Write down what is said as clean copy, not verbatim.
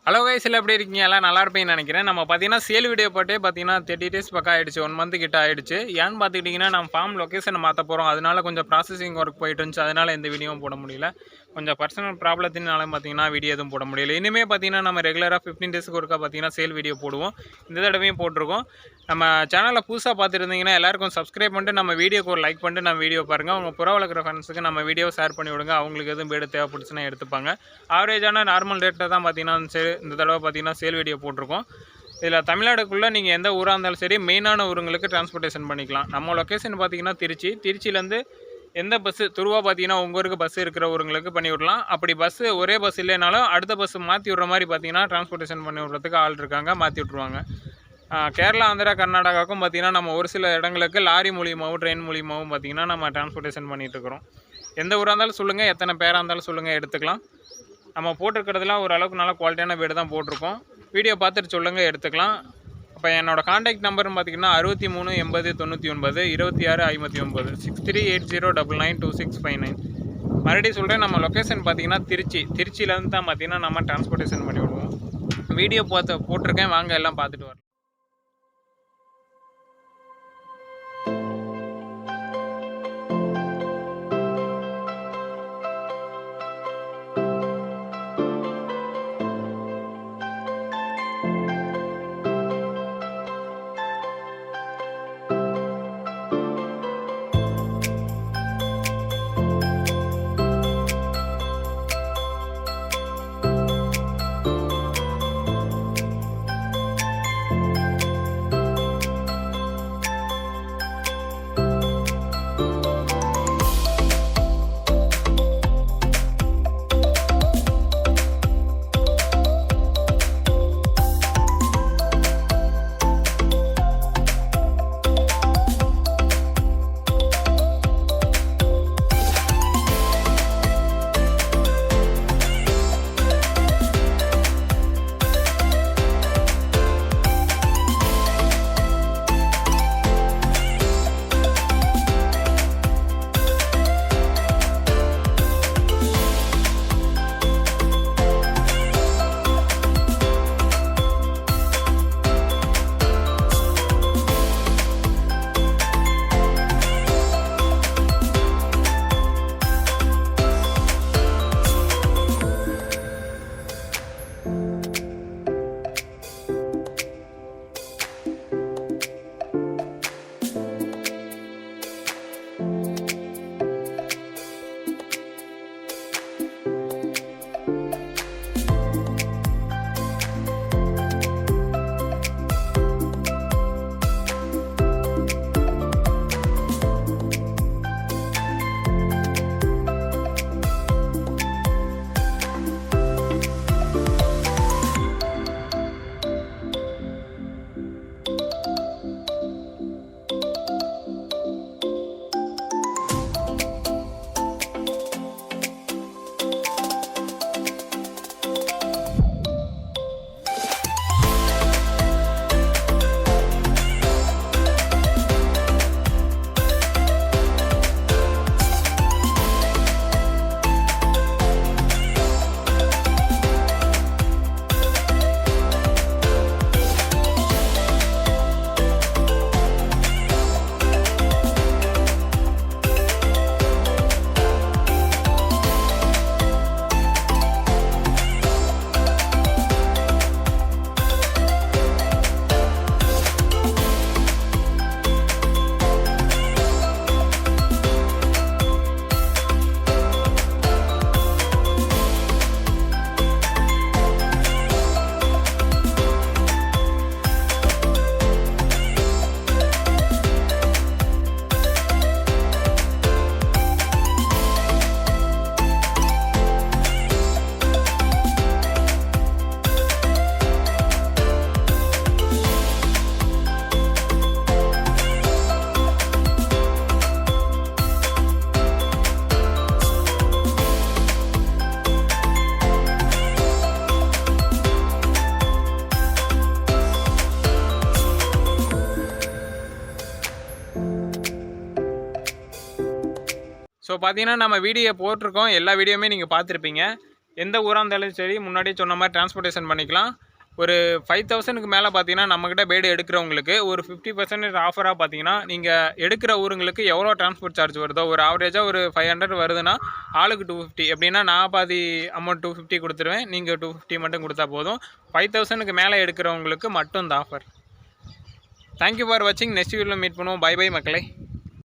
Hello guys, எல்லாம் எப்படி இருக்கீங்க? எல்லாம் நல்லா இருப்பீங்கன்னு நினைக்கிறேன். நம்ம பார்த்தீங்கன்னா சேல் வீடியோ போட்டே பார்த்தீங்கன்னா 30 டேஸ் பக்கம் ஆயிடுச்சு, 1 மந்த் கிட்ட ஆயிடுச்சு. ஏன்னு பார்த்துக்கிட்டிங்கன்னா நம்ம ஃபார்ம் லொக்கேஷனை மாற்ற போகிறோம். அதனால கொஞ்சம் ப்ராசஸிங் ஒர்க் போயிட்டு இருந்துச்சு. அதனால எந்த வீடியோவும் போட முடியல. கொஞ்சம் பர்சனல் ப்ராப்ளத்தினால பார்த்தீங்கன்னா வீடியோ எதுவும் போட முடியல. இனிமேல் பார்த்தீங்கன்னா நம்ம ரெகுலராக 15 டேஸ்க்கு ஒருக்கா பார்த்தீங்கன்னா சேல் வீடியோ போடுவோம். இந்த தடவையும் போட்டிருக்கோம். நம்ம சேனலில் புதுசாக பார்த்துருந்தீங்கன்னா எல்லாருக்கும் சப்ஸ்கிரைப் பண்ணிட்டு நம்ம வீடியோக்கு ஒரு லைக் பண்ணிட்டு நம்ம வீடியோ பாருங்கள். உங்கள் புற வளர்க்குற ஃப்ரெண்ட்ஸுக்கு நம்ம வீடியோவை ஷேர் பண்ணி விடுங்க. அவங்களுக்கு எதுவும் பேடு தேவைப்படுச்சுன்னா எடுத்துப்பாங்க. ஆவரேஜான நார்மல் ரேட்டில் தான் பார்த்தீங்கன்னா இந்த தடவை பார்த்தீங்கன்னா சேல் வீடியோ போட்டிருக்கோம். இதில் தமிழ்நாடுக்குள்ளே நீங்கள் எந்த ஊராக இருந்தாலும் சரி, மெயினான ஊருங்களுக்கு டிரான்ஸ்போர்ட்டேஷன் பண்ணிக்கலாம். நம்ம லொக்கேஷன் பார்த்தீங்கன்னா திருச்சியிலேருந்து எந்த பஸ்ஸு துருவா பார்த்தீங்கன்னா உங்கள் ஊருக்கு பஸ் இருக்கிற ஊருங்களுக்கு பண்ணி விடலாம். அப்படி பஸ்ஸு ஒரே பஸ் இல்லைனாலும் அடுத்த பஸ் மாற்றி விட்ற மாதிரி பார்த்தீங்கன்னா டிரான்ஸ்போர்ட்டேஷன் பண்ணி விட்றதுக்கு ஆள் இருக்காங்க, மாற்றி விட்ருவாங்க. கேரளா, ஆந்திரா, கர்நாடகாவுக்கும் பார்த்தீங்கன்னா நம்ம ஒரு சில இடங்களுக்கு லாரி மூலியமாகவும் ட்ரெயின் மூலியமாகவும் பார்த்தீங்கன்னா நம்ம டிரான்ஸ்போர்ட்டேஷன் பண்ணிகிட்ருக்குறோம். எந்த ஊராக இருந்தாலும் சொல்லுங்கள், எத்தனை பேராக இருந்தாலும் சொல்லுங்கள், எடுத்துக்கலாம். நம்ம போட்டிருக்கிறதுலாம் ஓரளவுக்கு நல்ல குவாலிட்டியான வீடு தான் போட்டிருக்கோம். வீடியோ பார்த்துட்டு சொல்லுங்கள், எடுத்துக்கலாம். இப்போ என்னோடய காண்டாக்ட் நம்பர்னு பார்த்தீங்கன்னா 63 80 99 26 59 6380992659. மறுபடியும் சொல்கிறேன், நம்ம லொக்கேஷன் பார்த்தீங்கன்னா திருச்சியிலேருந்து தான் பார்த்தீங்கன்னா நம்ம டிரான்ஸ்போர்ட்டேஷன் பண்ணி விடுவோம். வீடியோ போட்டிருக்கேன், வாங்க எல்லாம் பார்த்துட்டு வரலாம். ஸோ பார்த்தீங்கன்னா நம்ம வீடியோ போட்டிருக்கோம், எல்லா வீடியோவுமே நீங்கள் பார்த்துருப்பீங்க. எந்த ஊராக இருந்தாலும் சரி முன்னாடியே சொன்ன மாதிரி டிரான்ஸ்போர்ட்டேஷன் பண்ணிக்கலாம். ஒரு 5000க்கு மேலே பார்த்தீங்கன்னா நம்மக்கிட்ட பேர்டு எடுக்கிறவங்களுக்கு ஒரு 50% ஆஃபராக பார்த்தீங்கன்னா நீங்கள் எடுக்கிற ஊருங்களுக்கு எவ்வளோ டிரான்ஸ்போர்ட் சார்ஜ் வருதோ ஒரு ஆவரேஜாக ஒரு 500 வருதுன்னா ஆளுக்கு 250. எப்படின்னா நான் பாதி அமௌண்ட் 250 கொடுத்துருவேன், நீங்கள் 250 மட்டும் கொடுத்தா போதும். 5000க்கு மேலே எடுக்கிறவங்களுக்கு மட்டும் இந்த ஆஃபர். தேங்க்யூ ஃபார் வாட்சிங். நெக்ஸ்ட் வீடியோவில் மீட் பண்ணுவோம். பை பை மக்களே.